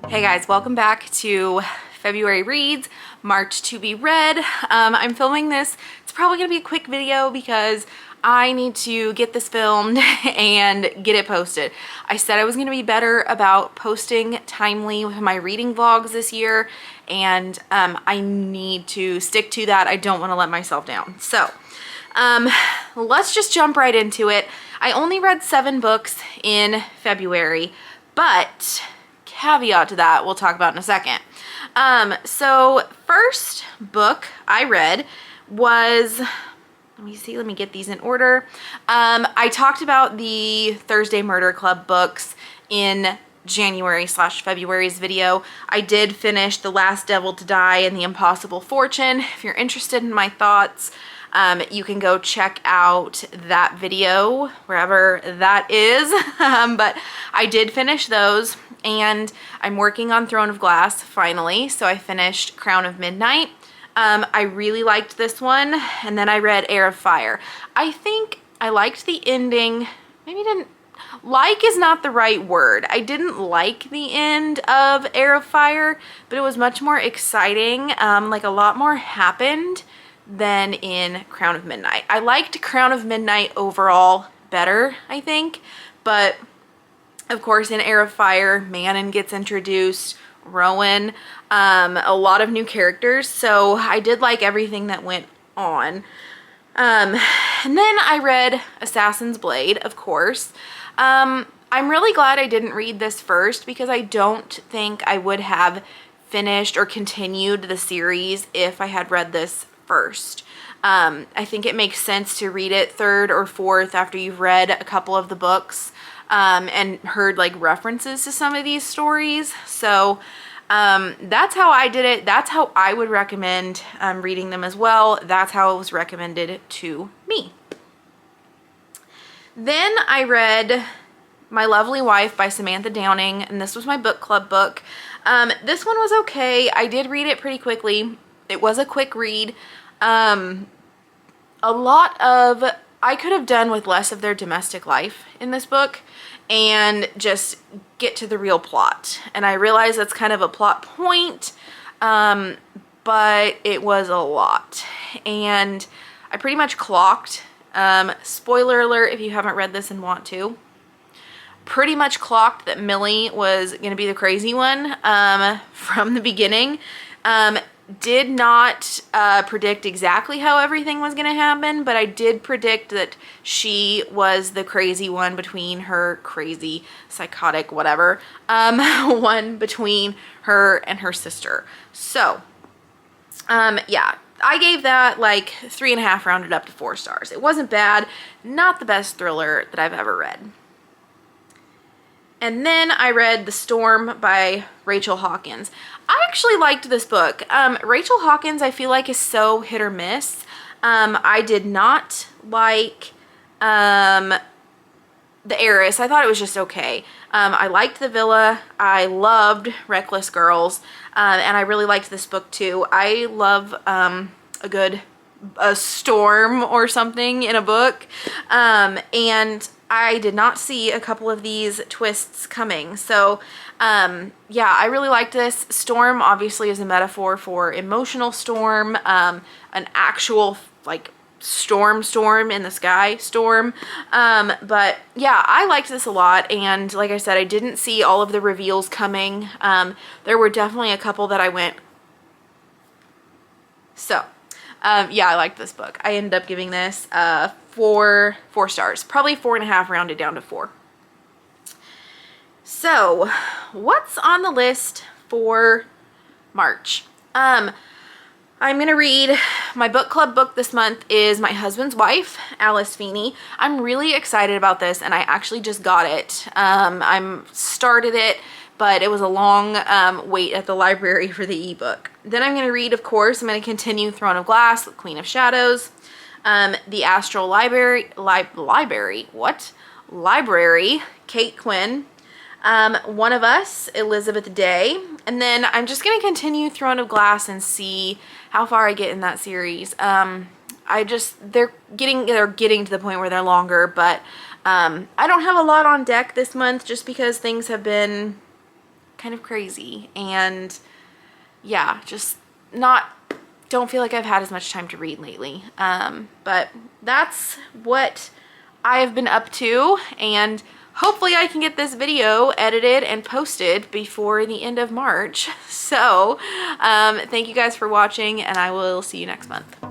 Hey guys, welcome back to February Reads, March to be read. I'm filming this. It's probably gonna be a quick video because I need to get this filmed and get it posted. I said I was gonna be better about posting timely with my reading vlogs this year, and I need to stick to that. I don't wanna let myself down. So let's just jump right into it. I only read 7 books in February, but caveat to that we'll talk about in a second. So first book I read was, let me get these in order. I talked about the Thursday Murder Club books in January/February's video. I did finish The Last Devil to Die and The Impossible Fortune. If you're interested in my thoughts, you can go check out that video wherever that is. But I did finish those, and I'm working on Throne of Glass finally. So I finished Crown of Midnight. I really liked this one, and then I read Heir of Fire. I think I liked the ending. Maybe didn't like is not the right word. I didn't like the end of Heir of Fire, but it was much more exciting. Like a lot more happened than in Crown of Midnight. I liked Crown of Midnight overall better, I think, but of course in Heir of Fire, Manon gets introduced, Rowan, a lot of new characters, so I did like everything that went on. And then I read Assassin's Blade, of course. I'm really glad I didn't read this first because I don't think I would have finished or continued the series if I had read this first. I think it makes sense to read it third or fourth after you've read a couple of the books and heard like references to some of these stories. So that's how I did it. That's how I would recommend reading them as well. That's how it was recommended to me. Then I read My Lovely Wife by Samantha Downing, and this was my book club book. This one was okay. I did read it pretty quickly. It was a quick read. I could have done with less of their domestic life in this book and just get to the real plot. And I realize that's kind of a plot point, but it was a lot. And I pretty much clocked, spoiler alert if you haven't read this and want to, pretty much clocked that Millie was going to be the crazy one from the beginning. Did not predict exactly how everything was going to happen, but I did predict that she was the crazy one between her crazy, psychotic, whatever, one between her and her sister. So, yeah, I gave that like 3.5 rounded up to 4 stars. It wasn't bad, not the best thriller that I've ever read. And then I read The Storm by Rachel Hawkins. I actually liked this book. Rachel Hawkins, I feel like, is so hit or miss. I did not like The Heiress. I thought it was just okay. I liked The Villa. I loved Reckless Girls. And I really liked this book too. I love a storm or something in a book. And I did not see a couple of these twists coming. So, yeah, I really liked this. Storm obviously is a metaphor for emotional storm, an actual like storm in the sky storm. But yeah, I liked this a lot. And like I said, I didn't see all of the reveals coming. There were definitely a couple that I went, so yeah, I liked this book. I ended up giving this 4 stars, probably 4.5 rounded down to 4. So what's on the list for March? I'm gonna read, my book club book this month is My Husband's Wife, Alice Feeney. I'm really excited about this, and I actually just got it. I'm started it, but it was a long wait at the library for the ebook. Then I'm gonna read, of course, I'm gonna continue Throne of Glass with Queen of Shadows, The Astral Library, Kate Quinn, One of Us, Elizabeth Day, and then I'm just gonna continue Throne of Glass and see how far I get in that series. They're getting to the point where they're longer, but I don't have a lot on deck this month just because things have been kind of crazy. And yeah, just don't feel like I've had as much time to read lately. But that's what I have been up to, and hopefully I can get this video edited and posted before the end of March. So thank you guys for watching, and I will see you next month.